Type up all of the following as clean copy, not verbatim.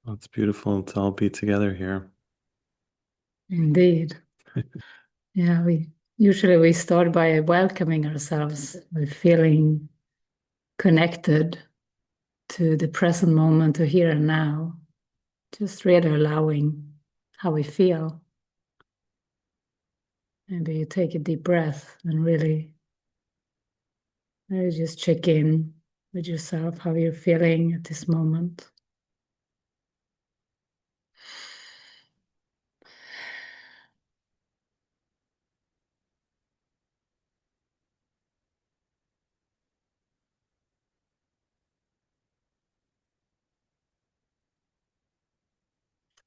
Well, it's beautiful to all be together here. Indeed. Yeah, we start by welcoming ourselves with feeling connected to the present moment, to here and now, just really allowing how we feel. Maybe you take a deep breath and really just check in with yourself, how you're feeling at this moment.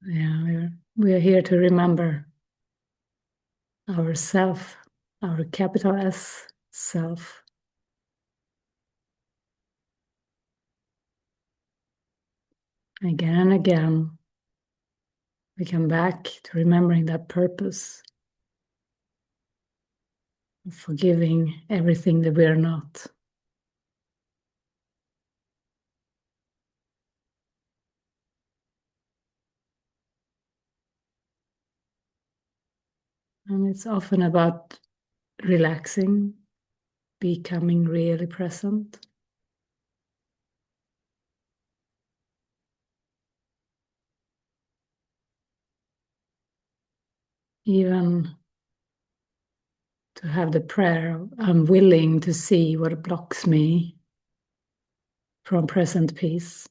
Yeah, we are here to remember ourself, our capital S self. Again and again, we come back to remembering that purpose, forgiving everything that we are not. And it's often about relaxing, becoming really present. Even to have the prayer, I'm willing to see what blocks me from present peace.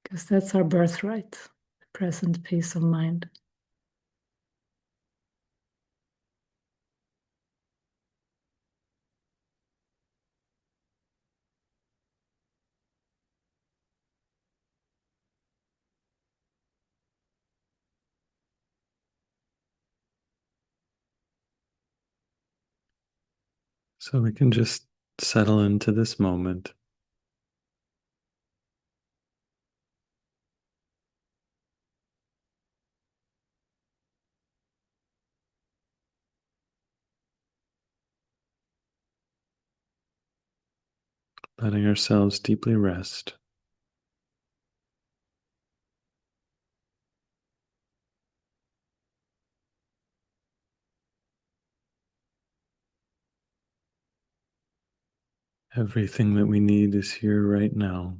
Because that's our birthright, present peace of mind. So we can just settle into this moment, letting ourselves deeply rest. Everything that we need is here right now.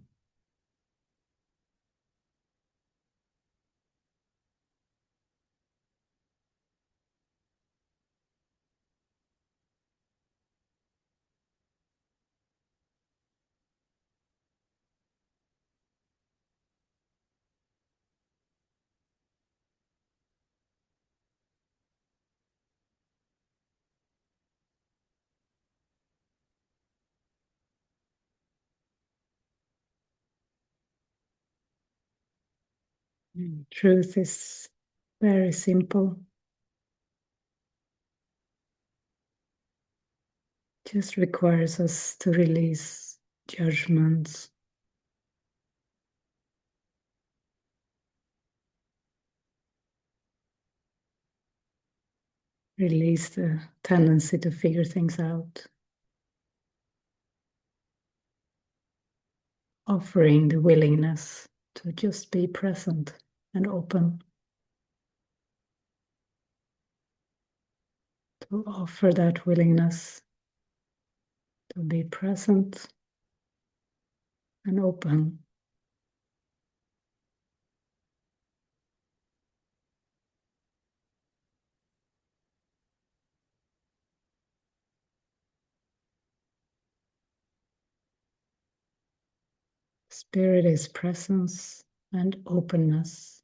Truth is very simple. Just requires us to release judgments, release the tendency to figure things out, offering the willingness to just be present and open, to offer that willingness to be present and open. Spirit is presence and openness.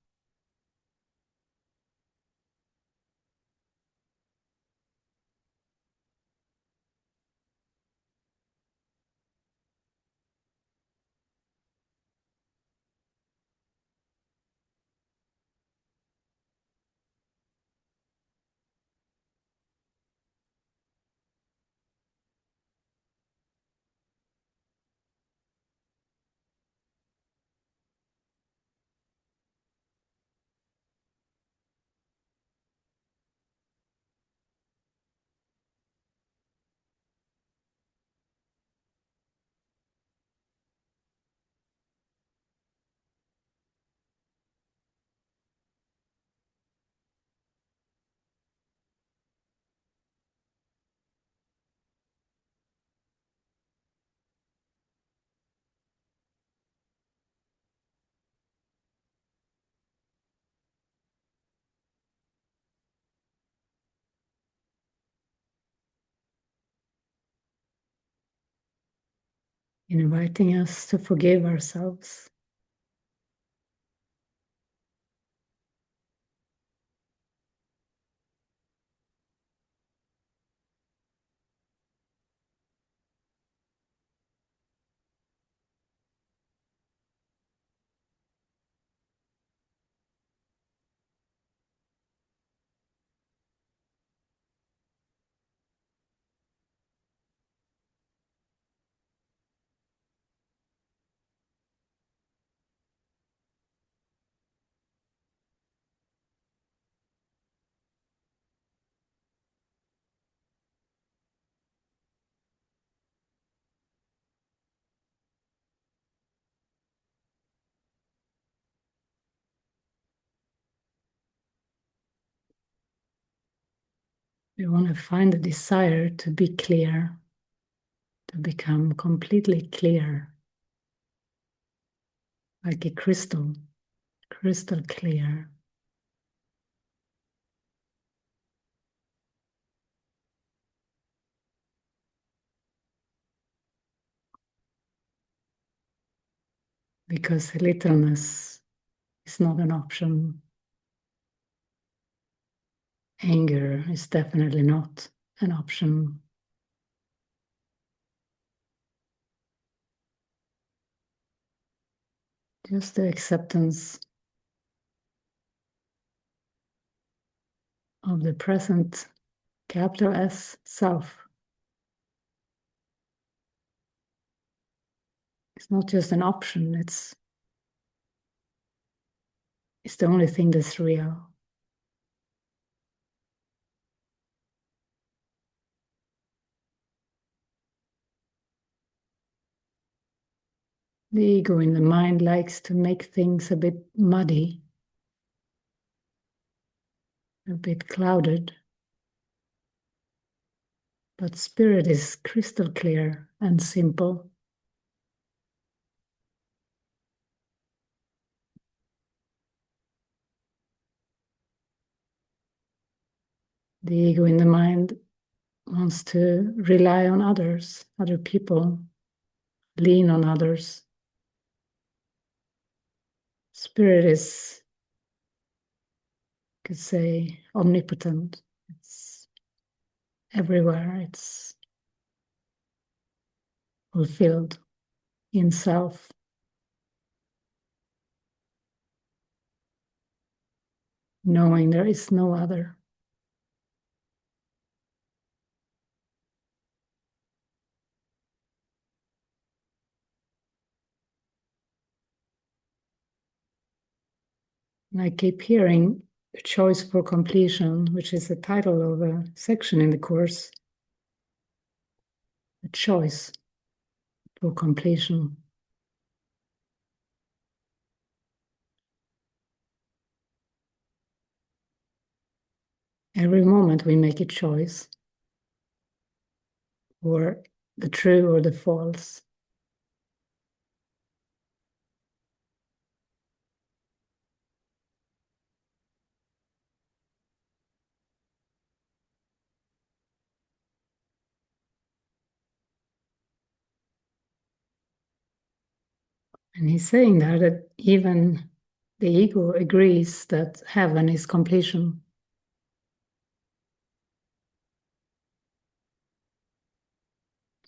inviting us to forgive ourselves. We want to find the desire to be clear, to become completely clear, like a crystal clear. Because littleness is not an option. Anger is definitely not an option. Just the acceptance of the present capital S self. It's not just an option, it's the only thing that's real. The ego in the mind likes to make things a bit muddy, a bit clouded. But spirit is crystal clear and simple. The ego in the mind wants to rely on others, other people, lean on others. Spirit is, you could say, omnipotent. It's everywhere. It's fulfilled in self. Knowing there is no other. And I keep hearing a choice for completion, which is the title of a section in the course. A choice for completion. Every moment we make a choice for the true or the false. And he's saying that even the ego agrees that heaven is completion.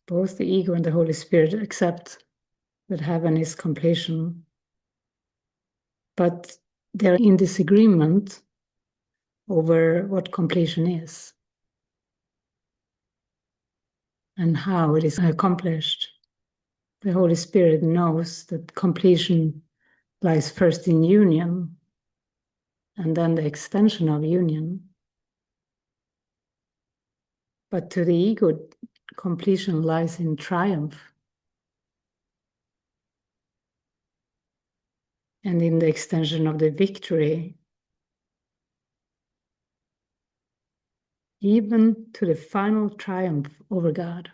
Both the ego and the Holy Spirit accept that heaven is completion. But they're in disagreement over what completion is and how it is accomplished. The Holy Spirit knows that completion lies first in union and then the extension of union. But to the ego, completion lies in triumph and in the extension of the victory, even to the final triumph over God.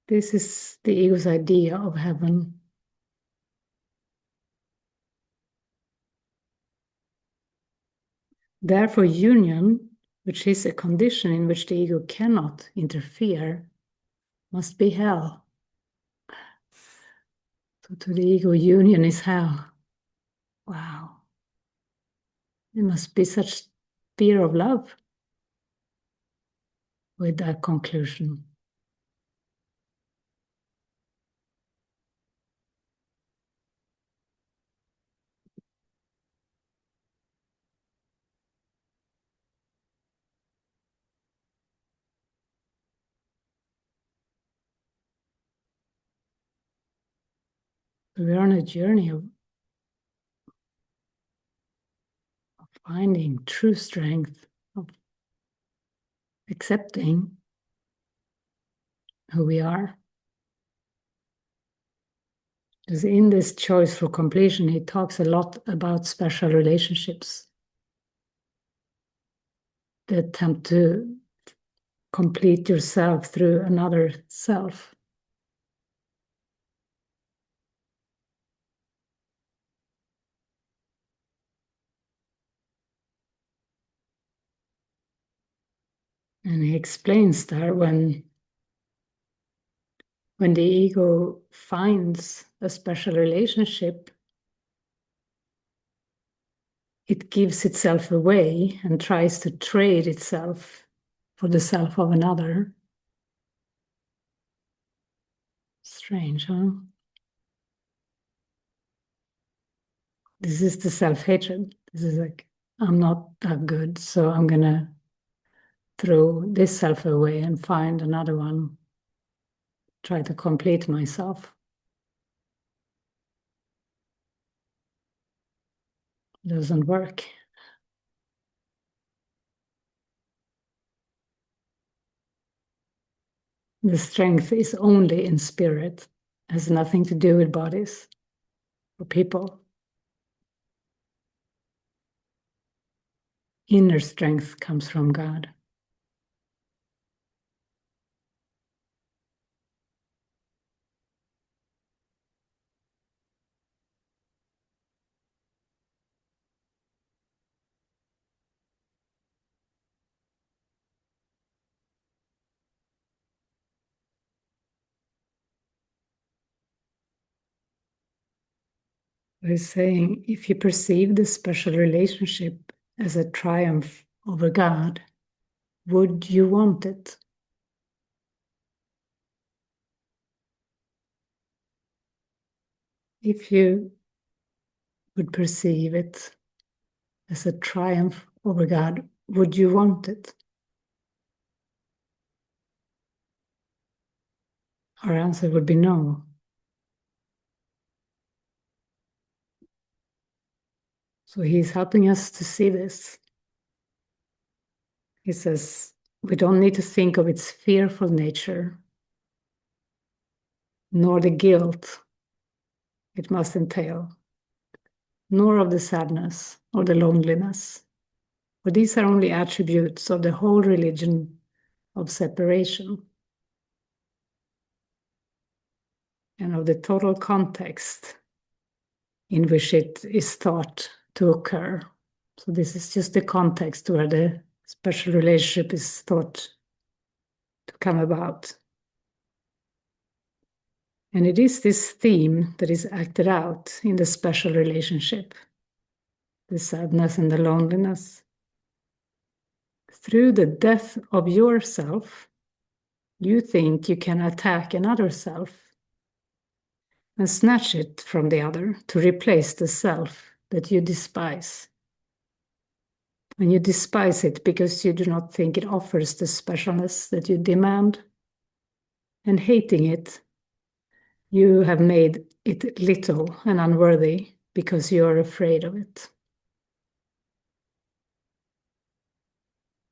This is the ego's idea of heaven. Therefore, union, which is a condition in which the ego cannot interfere, must be hell. So to the ego, union is hell. Wow. There must be such fear of love with that conclusion. We're on a journey of finding true strength, of accepting who we are. Because in this choice for completion, he talks a lot about special relationships, the attempt to complete yourself through another self. And he explains that when the ego finds a special relationship, it gives itself away and tries to trade itself for the self of another. Strange, huh? This is the self-hatred. This is like, I'm not that good, so I'm gonna throw this self away and find another one, try to complete myself. It doesn't work. The strength is only in spirit, it has nothing to do with bodies or people. Inner strength comes from God. He's saying, if you perceive the special relationship as a triumph over God, would you want it? If you would perceive it as a triumph over God, would you want it? Our answer would be no. So he's helping us to see this. He says, we don't need to think of its fearful nature, nor the guilt it must entail, nor of the sadness or the loneliness, for these are only attributes of the whole religion of separation and of the total context in which it is thought to occur. So this is just the context where the special relationship is thought to come about. And it is this theme that is acted out in the special relationship, the sadness and the loneliness. Through the death of yourself, you think you can attack another self and snatch it from the other to replace the self that you despise. And you despise it because you do not think it offers the specialness that you demand. And hating it, you have made it little and unworthy because you are afraid of it.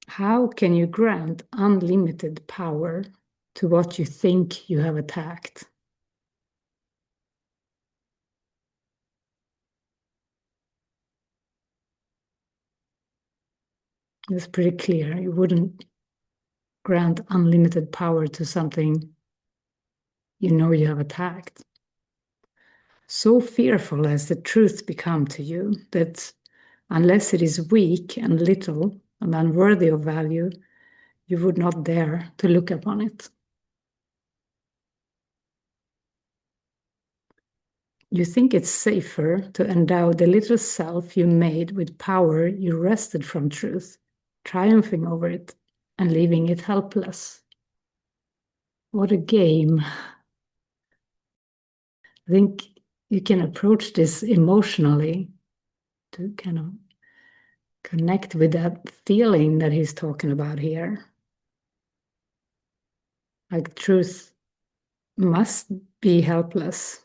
How can you grant unlimited power to what you think you have attacked? It's pretty clear. You wouldn't grant unlimited power to something you know you have attacked. So fearful has the truth become to you that Unless it is weak and little and unworthy of value, you would not dare to look upon it. You think it's safer to endow the little self you made with power you wrested from truth, triumphing over it and leaving it helpless. What a game. I think you can approach this emotionally to kind of connect with that feeling that he's talking about here. Like truth must be helpless.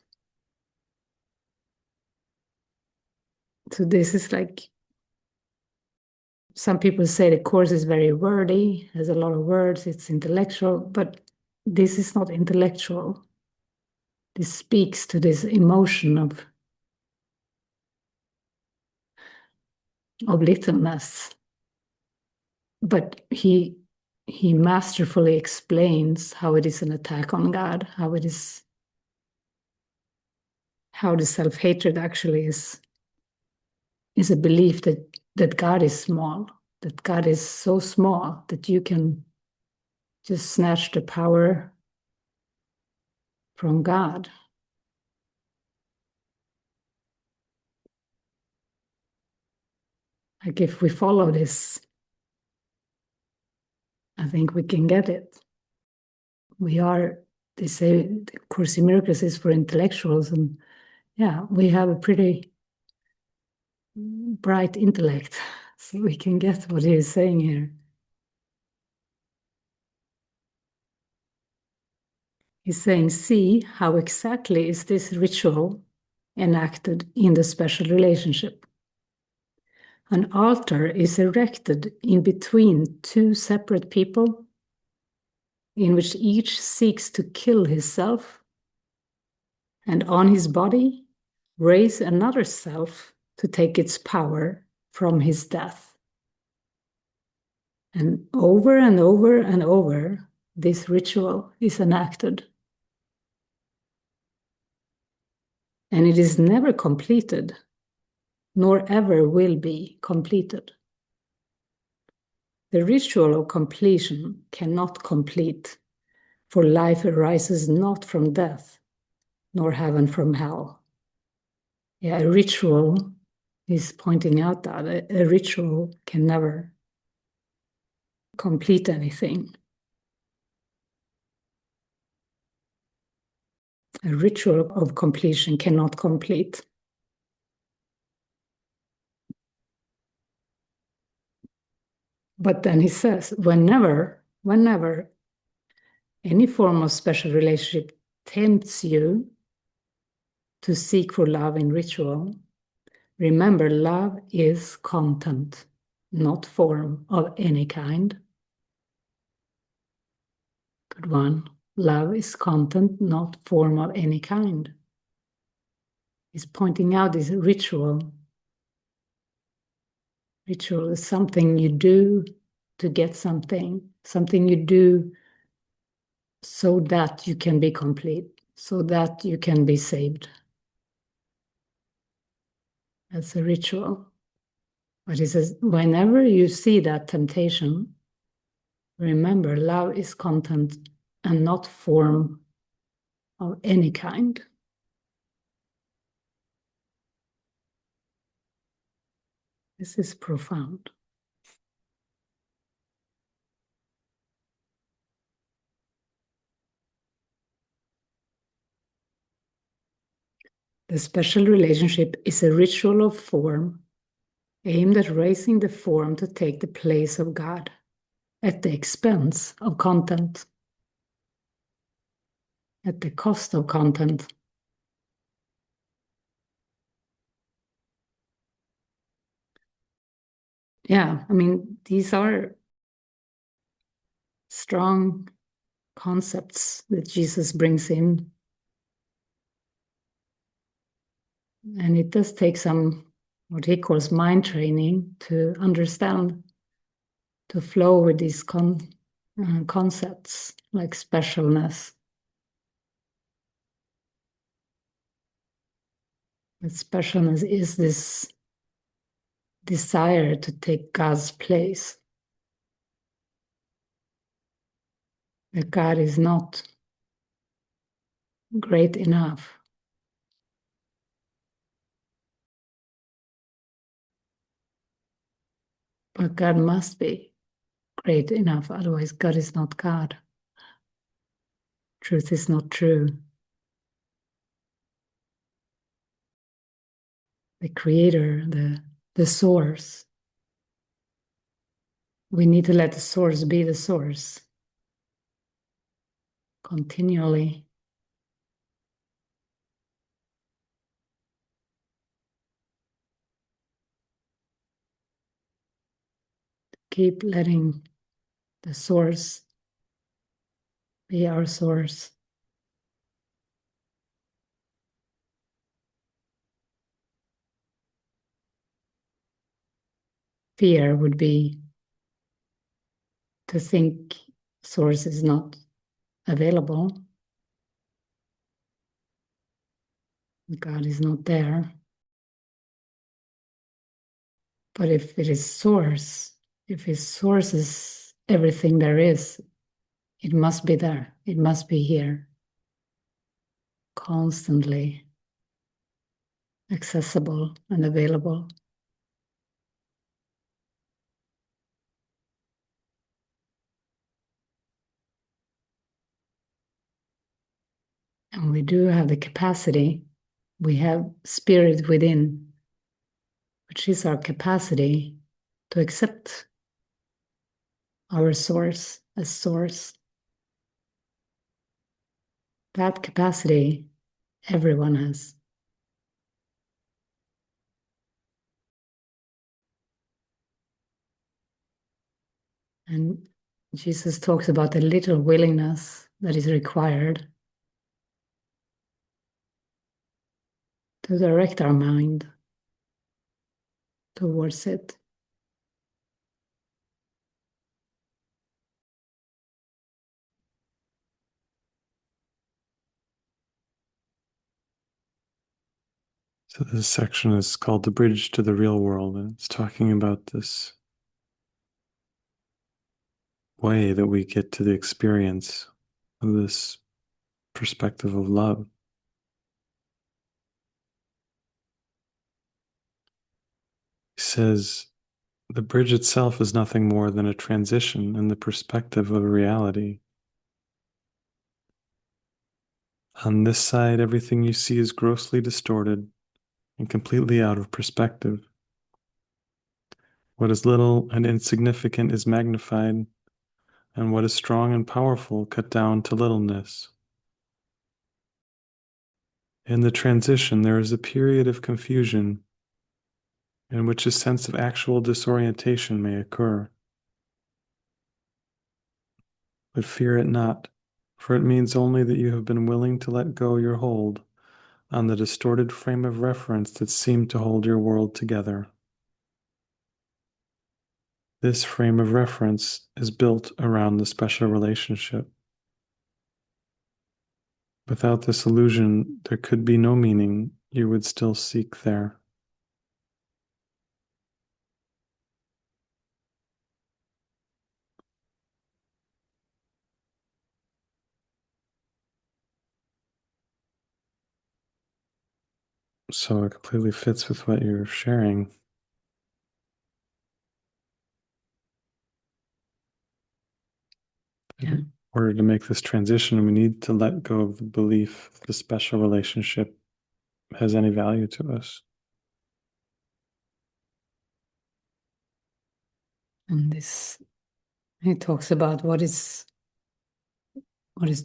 So this is like, some people say the course is very wordy, has a lot of words, it's intellectual, but this is not intellectual. This speaks to this emotion of littleness. But he masterfully explains how it is an attack on God, how it is, how the self-hatred actually is a belief that God is small, that God is so small that you can just snatch the power from God. Like if we follow this, I think we can get it. We are, they say, the Course in Miracles is for intellectuals, and yeah, we have a pretty bright intellect, so we can get what he is saying here. He's saying, see how exactly is this ritual enacted in the special relationship. An altar is erected in between two separate people in which each seeks to kill himself and on his body raise another self to take its power from his death. And over and over and over, this ritual is enacted. And it is never completed, nor ever will be completed. The ritual of completion cannot complete, for life arises not from death, nor heaven from hell. Yeah, a ritual is pointing out that a ritual can never complete anything. A ritual of completion cannot complete. But then he says, whenever any form of special relationship tempts you to seek for love in ritual, remember, love is content, not form of any kind. Good one. Love is content, not form of any kind. He's pointing out this ritual. Ritual is something you do to get something you do so that you can be complete, so that you can be saved. That's a ritual. But he says, whenever you see that temptation, remember, love is content and not form of any kind. This is profound. The special relationship is a ritual of form aimed at raising the form to take the place of God at the expense of content, at the cost of content. Yeah, I mean, these are strong concepts that Jesus brings in. And it does take some, what he calls mind training, to understand, to flow with these concepts like specialness. That specialness is desire to take God's place. That God is not great enough. But God must be great enough, otherwise God is not God. Truth is not true. The creator, the source. We need to let the source be the source continually. Keep letting the source be our source. Fear would be to think source is not available. God is not there. But if it is source, if his source is everything there is, it must be there. It must be here. Constantly accessible and available. And we do have the capacity. We have spirit within, which is our capacity to accept our source as source. That capacity everyone has. And Jesus talks about the little willingness that is required to direct our mind towards it. So this section is called The Bridge to the Real World, and it's talking about this way that we get to the experience of this perspective of love. He says, the bridge itself is nothing more than a transition in the perspective of reality. On this side, everything you see is grossly distorted and completely out of perspective. What is little and insignificant is magnified, and what is strong and powerful cut down to littleness. In the transition, there is a period of confusion in which a sense of actual disorientation may occur. But fear it not, for it means only that you have been willing to let go your hold on the distorted frame of reference that seemed to hold your world together. This frame of reference is built around the special relationship. Without this illusion, there could be no meaning you would still seek there. So it completely fits with what you're sharing. Yeah. In order to make this transition, we need to let go of the belief the special relationship has any value to us. And this, he talks about what is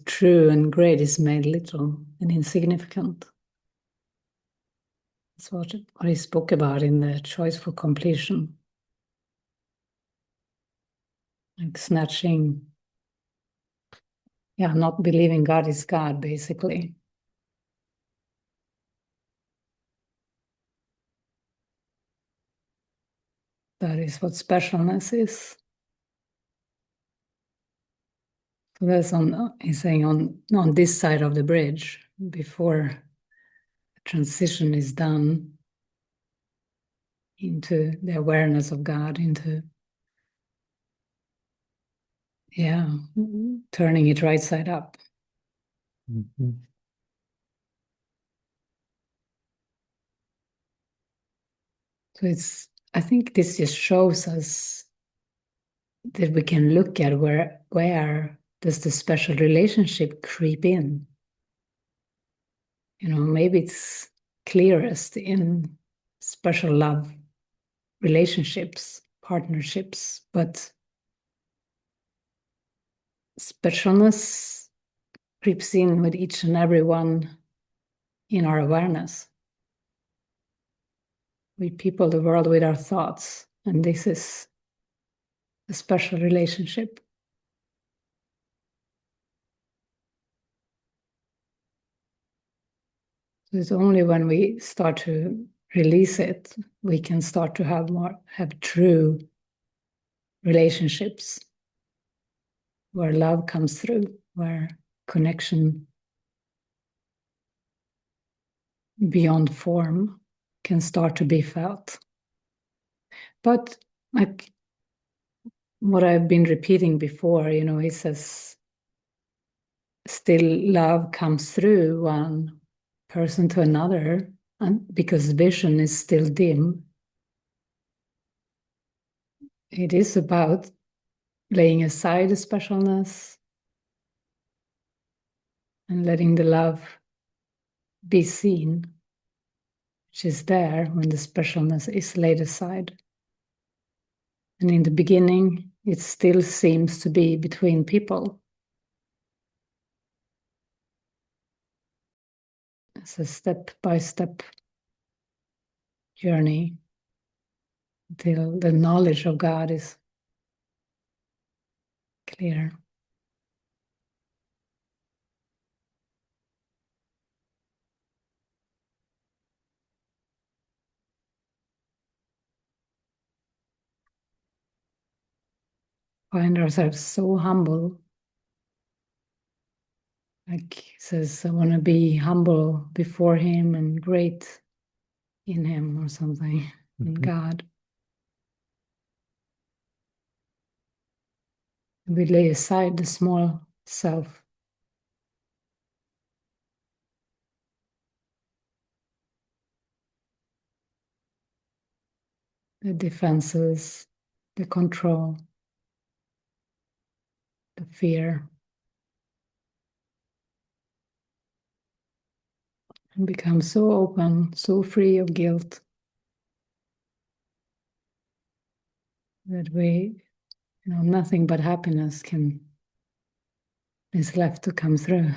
true and great is made little and insignificant. That's what he spoke about in the choice for completion. Like snatching, not believing God is God, basically. That is what specialness is. So that's he's saying on this side of the bridge, before the transition is done, into the awareness of God, into, turning it right side up. Mhm. So I think this just shows us that we can look at where does the special relationship creep in. Maybe it's clearest in special love relationships, partnerships, but specialness creeps in with each and every one in our awareness. We people the world with our thoughts, and this is a special relationship. So it's only when we start to release it, we can start to have true relationships where love comes through, where connection beyond form can start to be felt. But like what I've been repeating before, he says, still love comes through one person to another, and because vision is still dim, it is about laying aside the specialness and letting the love be seen, which is there when the specialness is laid aside. And in the beginning, it still seems to be between people. It's a step-by-step journey till the knowledge of God is clear. Find ourselves so humble. Like he says, I want to be humble before Him and great in Him or something, in God. We lay aside the small self. The defenses, the control, the fear, and become so open, so free of guilt that nothing but happiness is left to come through.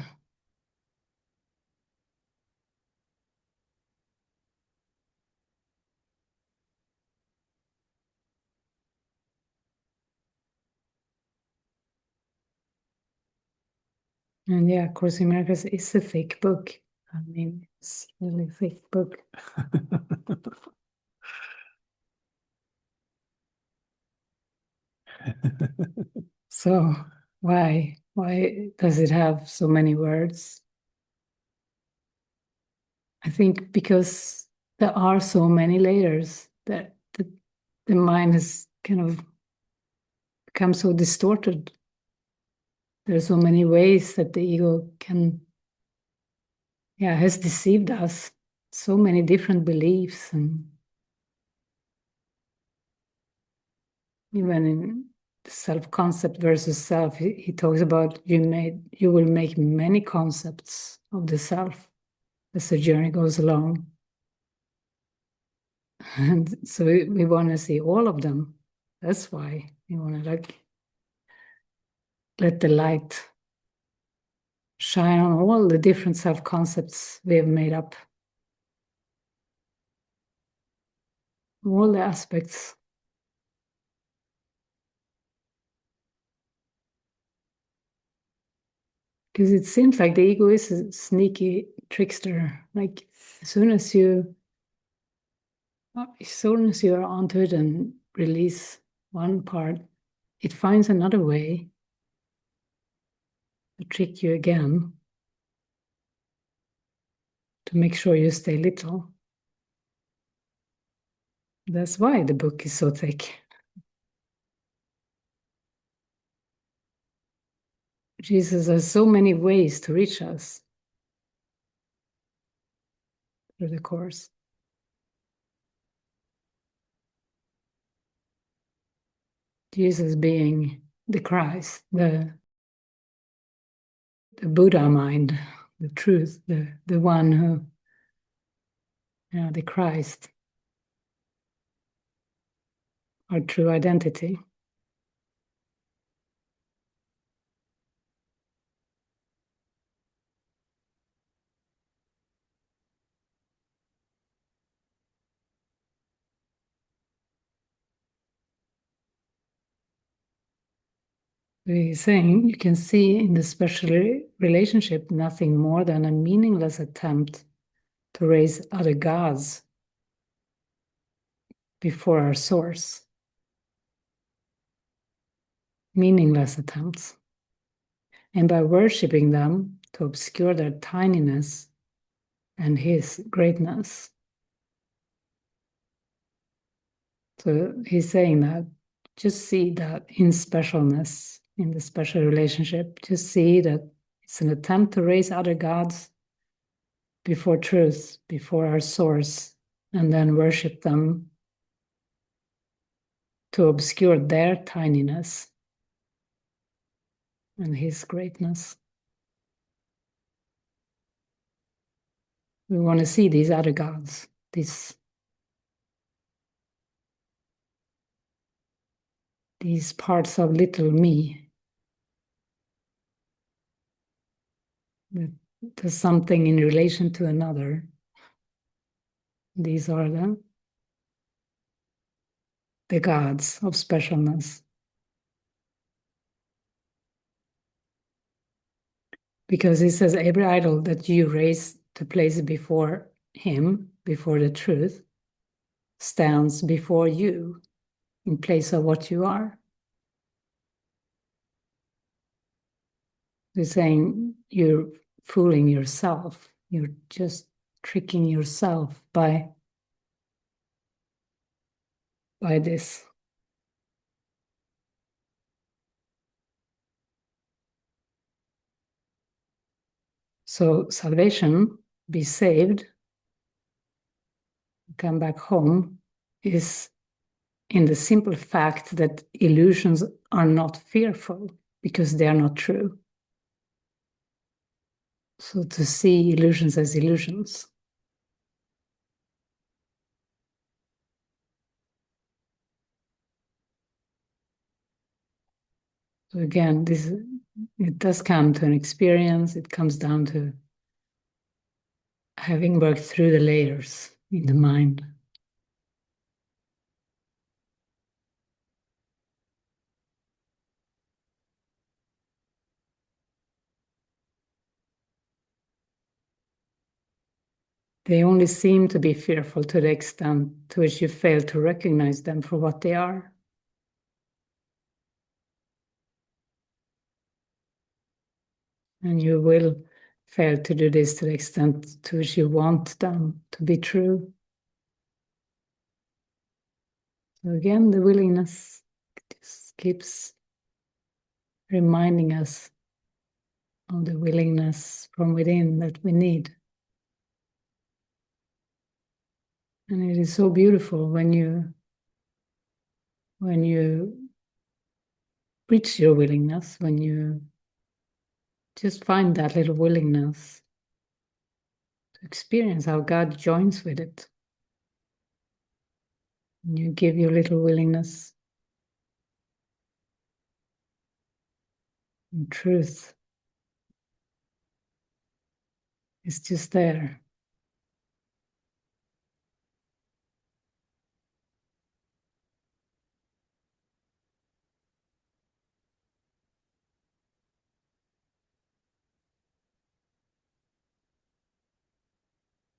And yeah, Course in Miracles is a thick book. I mean, it's a really thick book. So why does it have so many words? I think because there are so many layers that the mind has kind of become so distorted. There are so many ways that the ego has deceived us. So many different beliefs, and even in self-concept versus self, he talks about you will make many concepts of the self as the journey goes along. And so we want to see all of them. That's why we want to let the light shine on all the different self-concepts we have made up. All the aspects. Because it seems like the ego is a sneaky trickster. Like as soon as you are onto it and release one part, it finds another way to trick you again, to make sure you stay little. That's why the book is so thick. Jesus has so many ways to reach us through the Course. Jesus being the Christ, the Buddha mind, the truth, the one who, the Christ, our true identity. He's saying you can see in the special relationship nothing more than a meaningless attempt to raise other gods before our source. Meaningless attempts. And by worshipping them to obscure their tininess and his greatness. So he's saying that just see that in specialness, in the special relationship, just see that it's an attempt to raise other gods before truth, before our source, and then worship them to obscure their tininess and his greatness. We want to see these other gods, these parts of little me. There's something in relation to another. These are the gods of specialness. Because he says every idol that you raise to place before him, before the truth, stands before you in place of what you are. He's saying you're fooling yourself. You're just tricking yourself by this. So salvation, be saved, come back home, is in the simple fact that illusions are not fearful because they are not true. So to see illusions as illusions. So again, it does come to an experience. It comes down to having worked through the layers in the mind. They only seem to be fearful to the extent to which you fail to recognize them for what they are. And you will fail to do this to the extent to which you want them to be true. So again, the willingness just keeps reminding us of the willingness from within that we need. And it is so beautiful when you reach your willingness, when you just find that little willingness to experience how God joins with it. And you give your little willingness and truth. It's just there.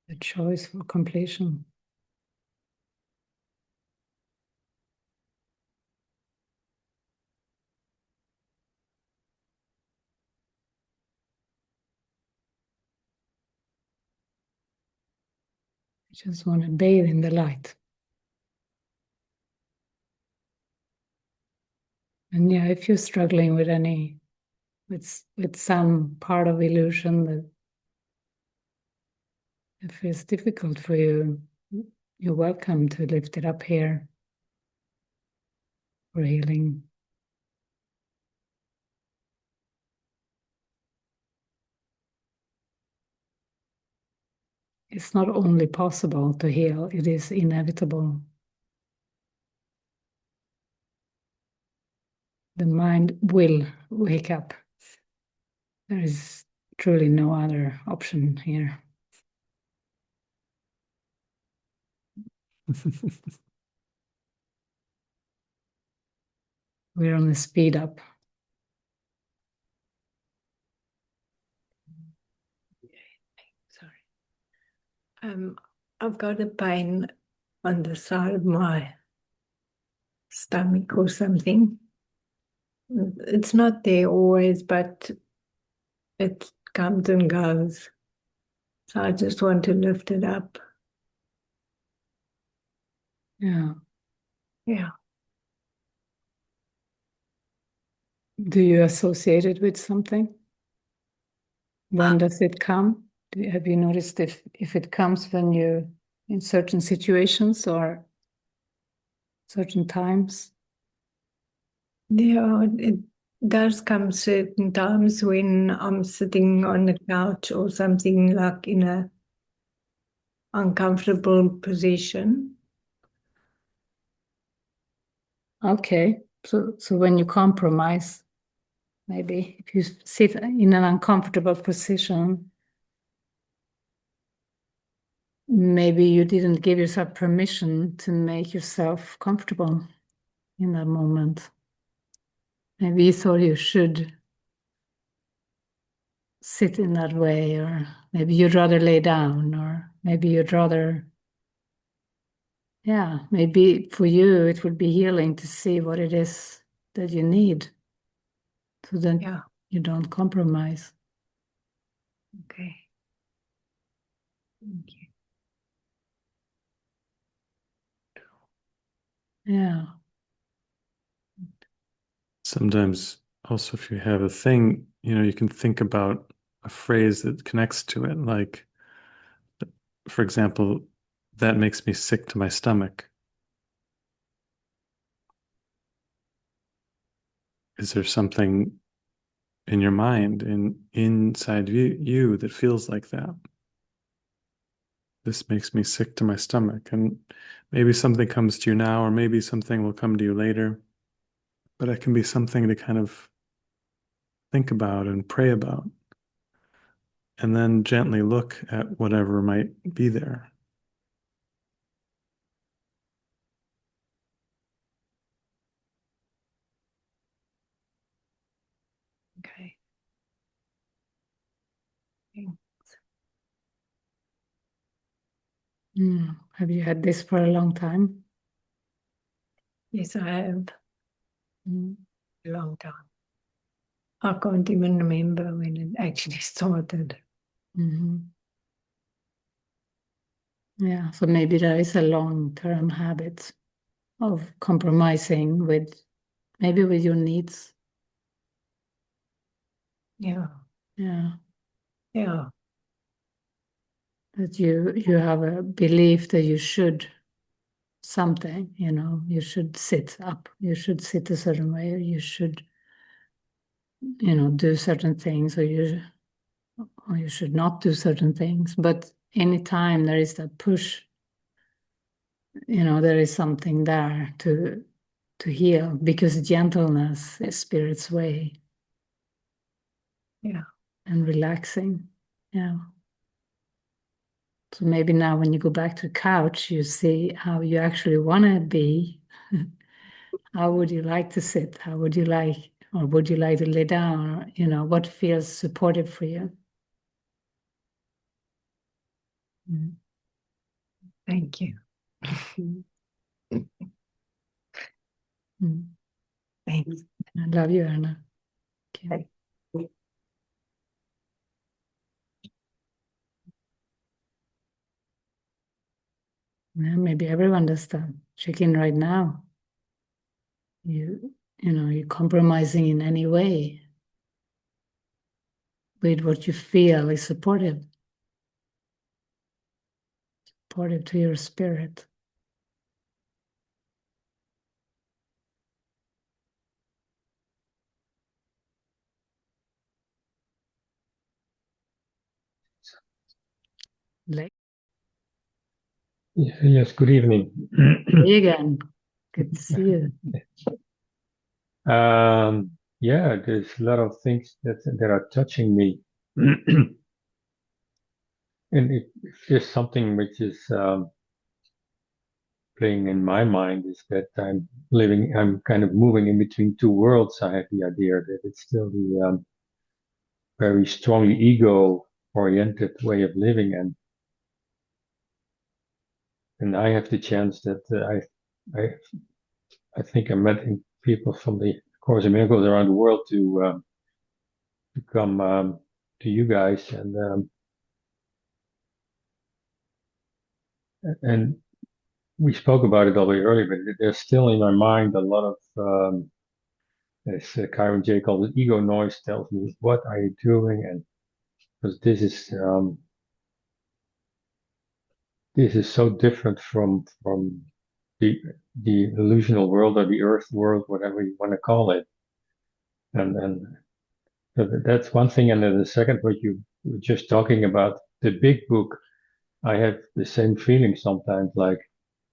The choice for completion. You just want to bathe in the light. And yeah, if you're struggling with with some part of illusion that it feels difficult for you, you're welcome to lift it up here for healing. It's not only possible to heal, it is inevitable. The mind will wake up. There is truly no other option here. We're on a speed up. Sorry. I've got a pain on the side of my stomach or something. It's not there always, but it comes and goes. So I just want to lift it up. Yeah. Yeah. Do you associate it with something? When does it come? Have you noticed if it comes when you're in certain situations or certain times? Yeah, it does come certain times when I'm sitting on the couch or something, like in a uncomfortable position. Okay, so when you compromise, maybe if you sit in an uncomfortable position, maybe you didn't give yourself permission to make yourself comfortable in that moment. Maybe you thought you should sit in that way, or maybe you'd rather lay down, or maybe you'd rather, yeah, maybe for you it would be healing to see what it is that you need so that Yeah. you don't compromise. Okay. Thank you. Yeah. Sometimes also if you have a thing, you can think about a phrase that connects to it. Like, for example, that makes me sick to my stomach. Is there something in your mind and inside you that feels like that? This makes me sick to my stomach. And maybe something comes to you now, or maybe something will come to you later. But it can be something to kind of think about and pray about. And then gently look at whatever might be there. Okay. Thanks. Have you had this for a long time? Yes, I have. Mm. A long time. I can't even remember when it actually started. Mhm. Yeah, so maybe there is a long-term habit of compromising with maybe with your needs. Yeah. Yeah, Yeah. that you have a belief that you should something, you should sit up, you should sit a certain way, or you should, do certain things, or you should not do certain things. But anytime there is that push, there is something there to heal, because gentleness is spirit's way. Yeah. And relaxing. Yeah. So maybe now when you go back to the couch, you see how you actually want to be. How would you like to sit? How would you like, or would you like to lay down? Or, what feels supportive for you? Mm. Thank you. Mm. Thanks. I love you, Anna. Okay. Yeah, maybe everyone does that. Check in right now. You you're compromising in any way with what you feel is supportive to your spirit. Like, Yes, good evening. hey again, good to see you. Yeah, there's a lot of things that are touching me. And if there's something which is playing in my mind is that I'm kind of moving in between two worlds. I have the idea that it's still the very strongly ego-oriented way of living, and I have the chance that I think I met people from the Course in Miracles around the world to come to you guys, and we spoke about it already earlier, but there's still in my mind a lot of, as Kyron J called it, ego noise tells me, what are you doing? And because this is so different from the illusional world or the earth world, whatever you want to call it. And so that's one thing. And then the second, what you were just talking about, the big book, I have the same feeling sometimes, like,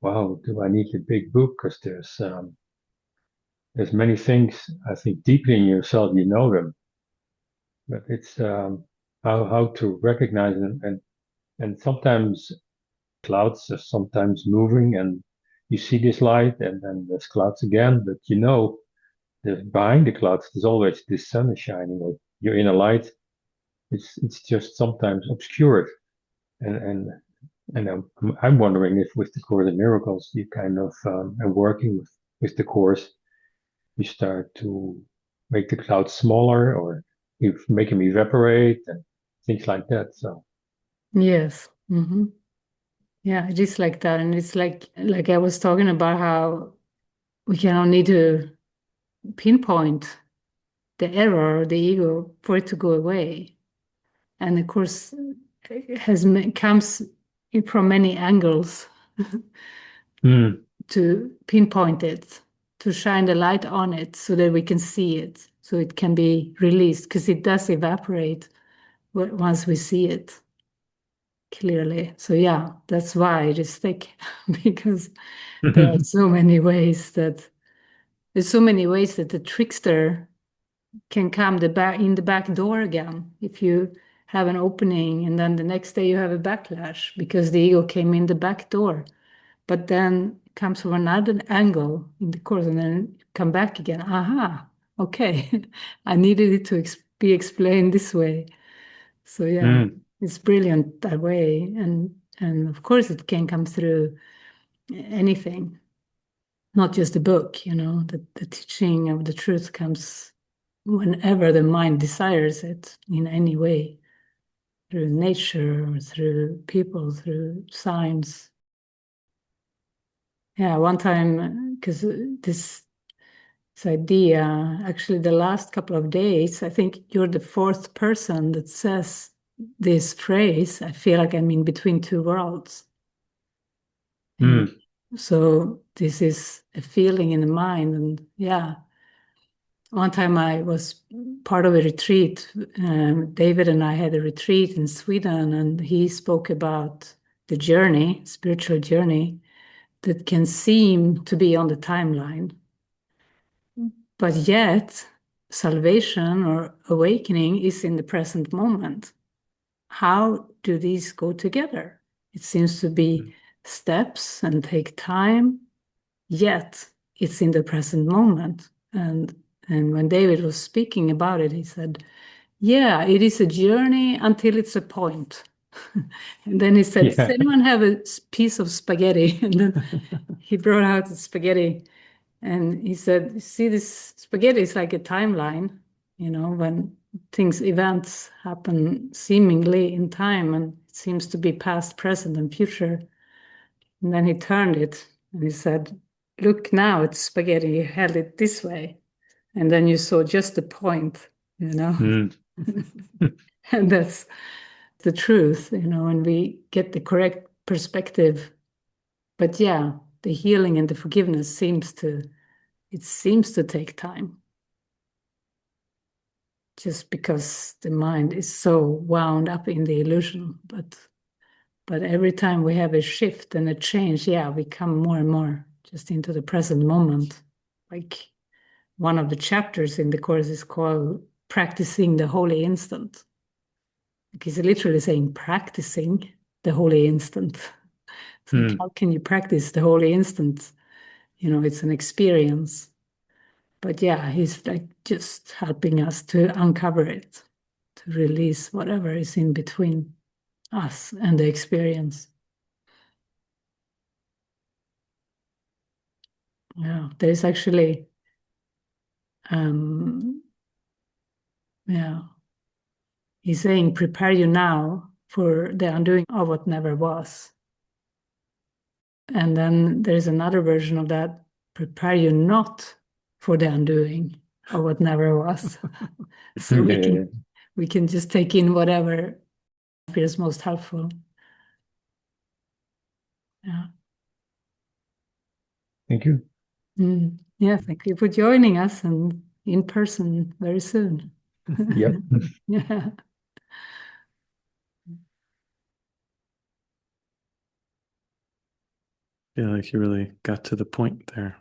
wow, do I need the big book? Because there's many things, I think, deeply in yourself, you know them, but it's how to recognize them. And sometimes clouds are sometimes moving and you see this light and then there's clouds again, but you know, behind the clouds, there's always this sun is shining, or you're in a light. It's just sometimes obscured. And I'm wondering if with the Course in Miracles, you kind of are working with the Course, you start to make the clouds smaller, or you make them evaporate and things like that. So Yes. Mm-hmm. Yeah, it is like that. And it's like I was talking about how we cannot need to pinpoint the error, the ego, for it to go away. And of course, it comes from many angles to pinpoint it, to shine the light on it so that we can see it, so it can be released, because it does evaporate once we see it clearly. So yeah, that's why it is thick, because there are so many ways that the trickster can come in the back door again. If you have an opening and then the next day you have a backlash because the ego came in the back door, but then comes from another angle in the course and then come back again. Aha, okay, I needed it to be explained this way. So yeah, it's brilliant that way, and of course it can come through anything, not just the book. The teaching of the truth comes whenever the mind desires it in any way, through nature or through people, through science. Yeah, one time, because this idea, actually the last couple of days, I think you're the fourth person that says this phrase. I feel like I'm in between two worlds. So this is a feeling in the mind. And yeah, one time I was part of a retreat. David and I had a retreat in Sweden, and he spoke about the journey, spiritual journey, that can seem to be on the timeline. But yet, salvation or awakening is in the present moment. How do these go together? It seems to be steps and take time, yet it's in the present moment. And when David was speaking about it, he said, yeah, it is a journey until it's a point. And then he said, does anyone have a piece of spaghetti? And then he brought out the spaghetti and he said, see, this spaghetti is like a timeline, when events happen seemingly in time, and it seems to be past, present, and future. And then he turned it and he said, look now, it's spaghetti. He held it this way. and then you saw just the point, Mm. and that's the truth, when we get the correct perspective. But yeah, the healing and the forgiveness seems to take time, just because the mind is so wound up in the illusion. But every time we have a shift and a change, we come more and more just into the present moment. Like one of the chapters in the course is called Practicing the Holy Instant. Like he's literally saying practicing the holy instant. It's like, how can you practice the holy instant? It's an experience. But he's like just helping us to uncover it, to release whatever is in between us and the experience. Yeah, there's actually, he's saying, prepare you now for the undoing of what never was. And then there's another version of that, prepare you not for the undoing of what never was. So we can just take in whatever feels most helpful. Yeah. Thank you. Yeah, thank you for joining us, and in person very soon. Yep. Yeah. Yeah, like you really got to the point there.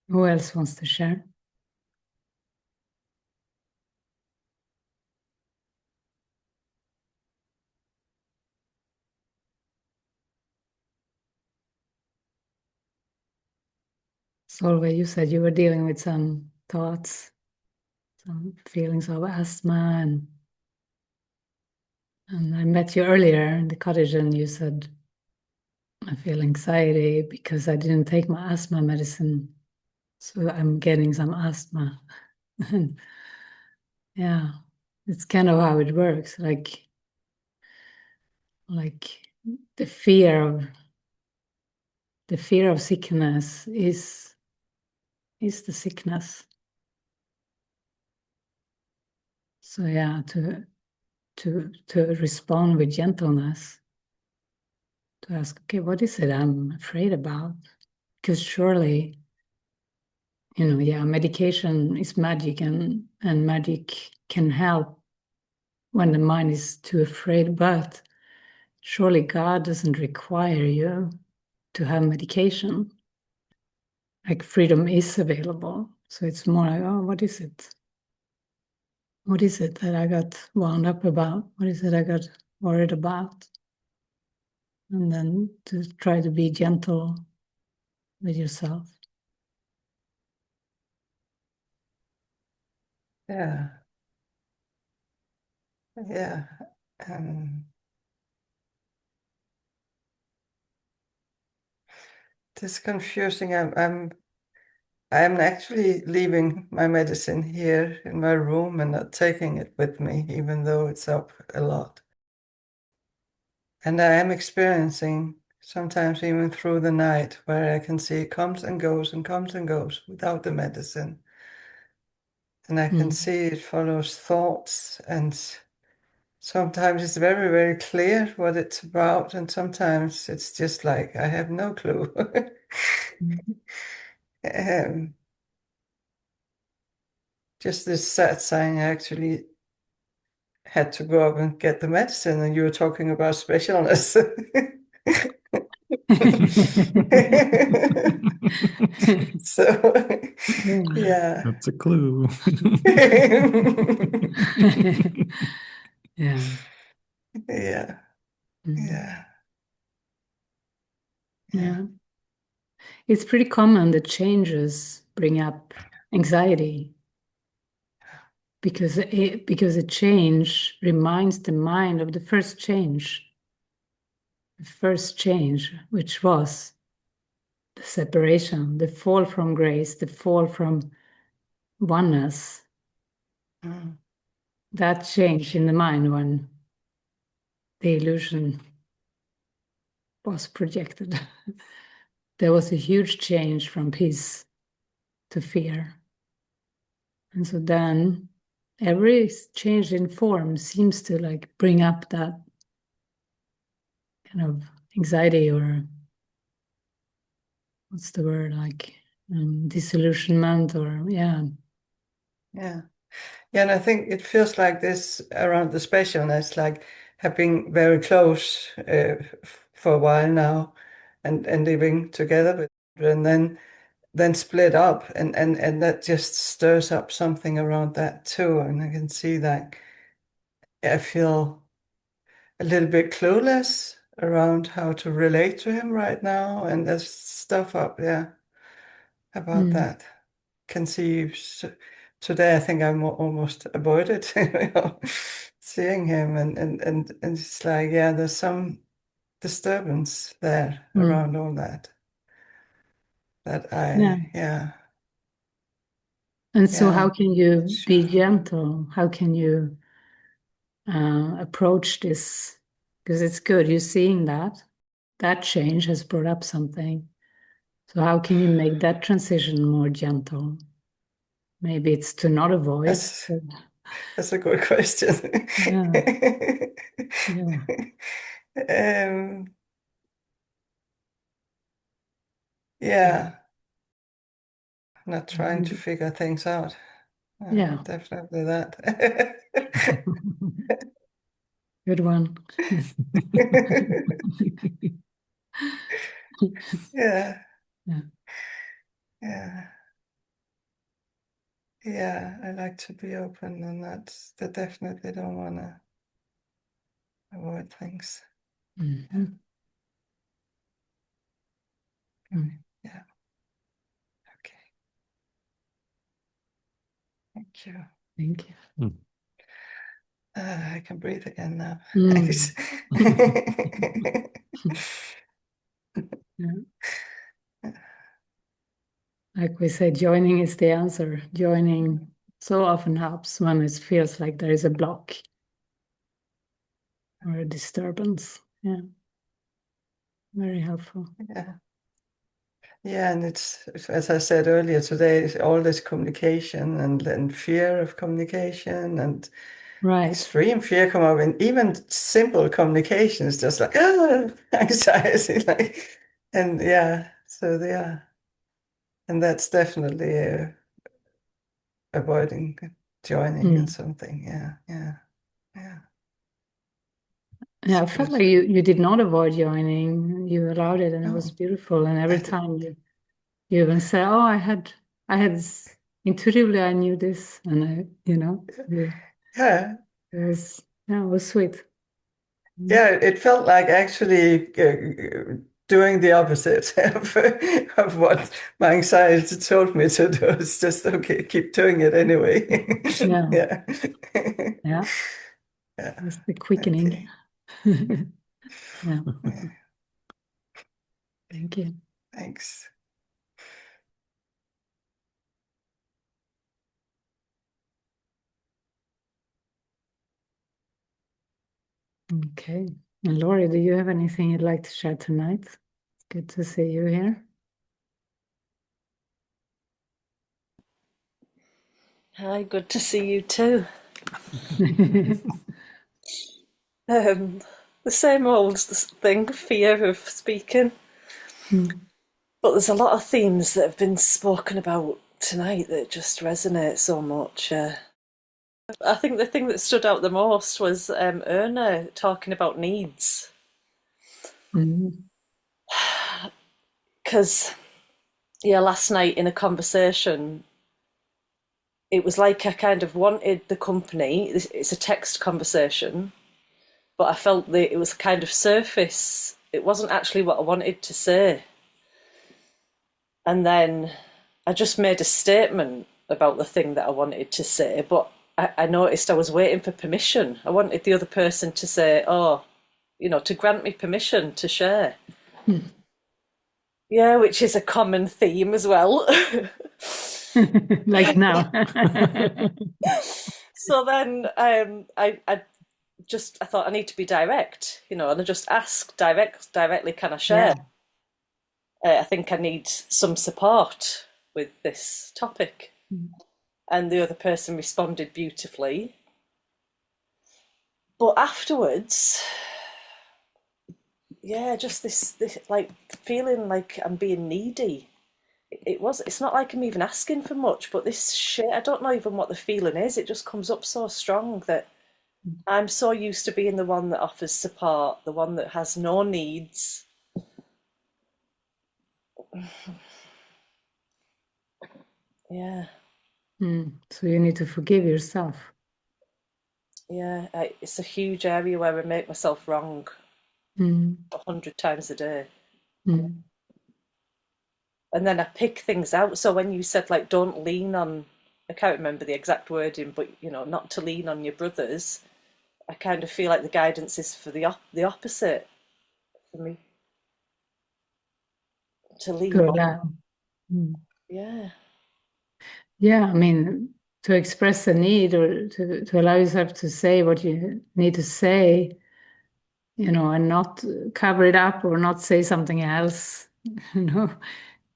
Who else wants to share? Solveig, you said you were dealing with some thoughts, some feelings of asthma, and I met you earlier in the cottage, and you said, I feel anxiety because I didn't take my asthma medicine, so I'm getting some asthma. Yeah, it's kind of how it works. Like the fear of sickness is the sickness. So to respond with gentleness, to ask, okay, what is it I'm afraid about? Because surely, medication is magic, and magic can help when the mind is too afraid, but surely God doesn't require you to have medication. Like freedom is available. So it's more like, oh, what is it? What is it that I got wound up about? What is it I got worried about? And then to try to be gentle with yourself. Yeah. Yeah. It's confusing. I'm actually leaving my medicine here in my room and not taking it with me, even though it's up a lot. And I am experiencing sometimes even through the night where I can see it comes and goes and comes and goes without the medicine. And I can see it follows thoughts, and sometimes it's very, very clear what it's about, and sometimes it's just like I have no clue. Just this satsang, I actually had to go up and get the medicine, and you were talking about specialness. So, yeah. That's a clue. Yeah. Yeah. Yeah. Yeah. It's pretty common that changes bring up anxiety, because a change reminds the mind of the first change, which was the separation, the fall from grace, the fall from oneness, that changed in the mind when the illusion was projected. There was a huge change from peace to fear. And so then every change in form seems to like bring up that kind of anxiety, or what's the word, like disillusionment, or Yeah. Yeah, and I think it feels like this around the specialness, like have been very close for a while now, and living together with, and then split up, and that just stirs up something around that too. And I can see that I feel a little bit clueless around how to relate to him right now, and there's stuff up there about that. Can see today, I think I'm almost avoided seeing him, and it's like, yeah, there's some disturbance there around all that yeah. And so how can you be gentle? How can you approach this? Because it's good, you're seeing that change has brought up something. So how can you make that transition more gentle? Maybe it's to not avoid. That's a good question. Yeah. Not trying to figure things out. Definitely that. Good one. Yeah. I like to be open, and I definitely don't want to avoid things. Yeah. Okay. Thank you. Thank you. I can breathe again now. Like we say, joining is the answer. Joining so often helps when it feels like there is a block or a disturbance. Yeah. Very helpful. Yeah, and it's, as I said earlier today, it's all this communication and fear of communication, and extreme fear come up, and even simple communication is just like anxiety, like, and and that's definitely avoiding joining in something. Yeah, I felt like you did not avoid joining. You allowed it, and it was beautiful. And every time you even say, "Oh, I had intuitively I knew this," and it was sweet. Yeah, it felt like actually doing the opposite of what my anxiety told me to do. It's just, okay, keep doing it anyway. Yeah. It's the quickening. Thank you. Thanks. Okay. And Laurie, do you have anything you'd like to share tonight? It's good to see you here. Hi, good to see you too. The same old thing, fear of speaking. But there's a lot of themes that have been spoken about tonight that just resonate so much. I think the thing that stood out the most was Erna talking about needs. Because, last night in a conversation, it was like I kind of wanted the company. It's a text conversation, but I felt that it was kind of surface. It wasn't actually what I wanted to say. And then I just made a statement about the thing that I wanted to say, but I noticed I was waiting for permission. I wanted the other person to say, to grant me permission to share. Yeah, which is a common theme as well. Like now. So then I thought I need to be direct, and I just asked directly, can I share? Yeah. I think I need some support with this topic. And the other person responded beautifully. But afterwards, yeah, just this like feeling like I'm being needy. It's not like I'm even asking for much, but this shit, I don't know even what the feeling is. It just comes up so strong that I'm so used to being the one that offers support, the one that has no needs. Yeah, So you need to forgive yourself. yeah. It's a huge area where I make myself wrong Mm. 100 times a day. Mm. And then I pick things out. So when you said like don't lean on, I can't remember the exact wording, but not to lean on your brothers. I kind of feel like the guidance is for the opposite for me, to lean To on. allow. Mm. Yeah, Yeah, I mean, to express a need or to allow yourself to say what you need to say, and not cover it up or not say something else, you know.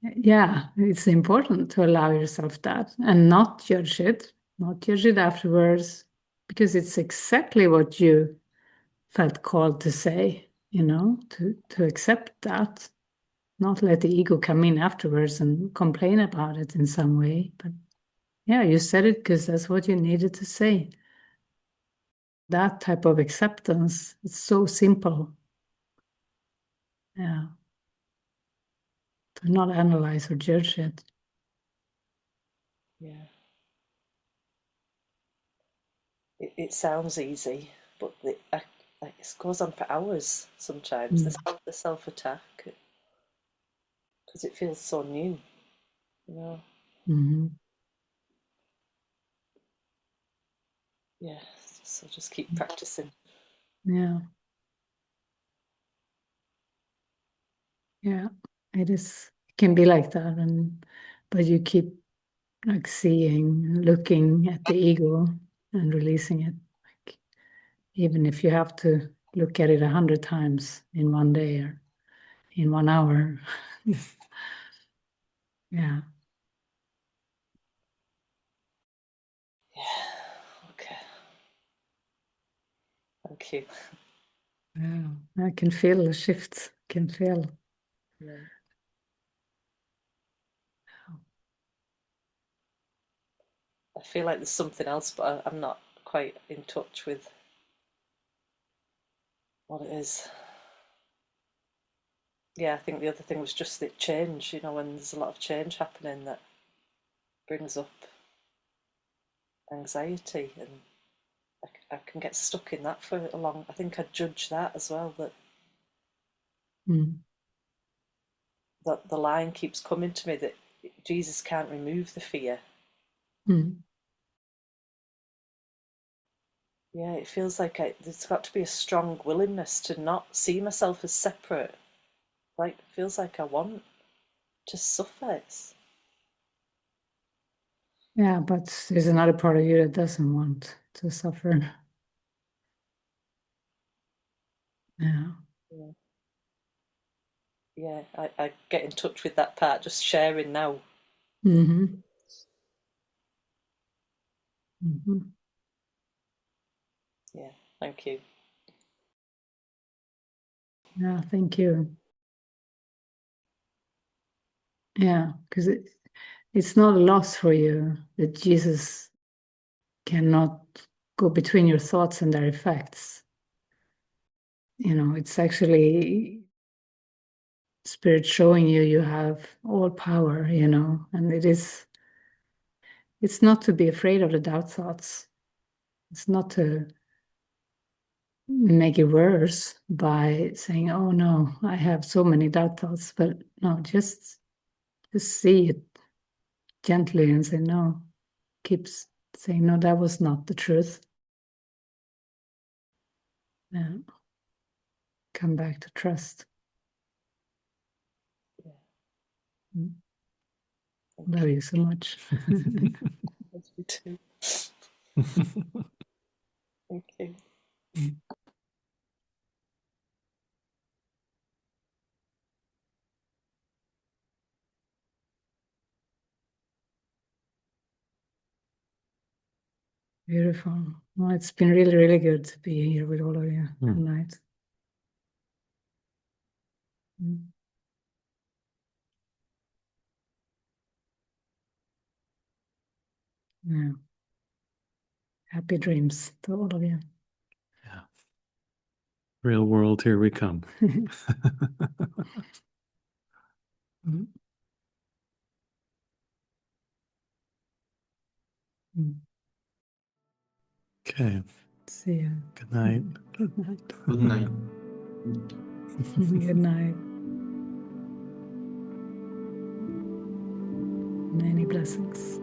Yeah, it's important to allow yourself that and not judge it afterwards, because it's exactly what you felt called to say, to accept that, not let the ego come in afterwards and complain about it in some way. But yeah, you said it because that's what you needed to say. That type of acceptance, it's so simple. Yeah. To not analyze or judge it. yeah. It sounds easy, but it goes on for hours sometimes. The self-attack, because it feels so new, you know. Mm-hmm. Yeah, so just keep practicing. Yeah. Yeah. It is. It can be like that, but you keep like seeing, looking at the ego and releasing it. Like, even if you have to look at it 100 times in one day or in 1 hour. Yeah. Yeah, okay. Thank you. Yeah. I can feel the shift. Can feel. Yeah. I feel like there's something else, but I'm not quite in touch with what it is. Yeah, I think the other thing was just the change, when there's a lot of change happening that brings up anxiety, and I can get stuck in that for a long. I think I judge that as well, that Mm. the line keeps coming to me that Jesus can't remove the fear. Mm. Yeah, it feels like there's got to be a strong willingness to not see myself as separate. Like, it feels like I want to suffer. Yeah, but there's another part of you that doesn't want to suffer. Yeah. Yeah, yeah, I get in touch with that part, just sharing now. Mm-hmm. Mm-hmm. Yeah, thank you. Yeah, thank you. Yeah, because it's not a loss for you that Jesus cannot go between your thoughts and their effects. It's actually Spirit showing you have all power, and it's not to be afraid of the doubt thoughts. It's not to make it worse by saying, oh no, I have so many doubt thoughts, but no, just see it gently and say, no, keeps saying, no, that was not the truth. Yeah. Come back to trust. Yeah. Mm. Love you so much. Love you too. Thank you. Beautiful. Well, it's been really, really good to be here with all of you tonight. Yeah. Happy dreams to all of you. Yeah. Real world, here we come. Okay. See you. Good night. Good night. Good night. Good night. Many blessings.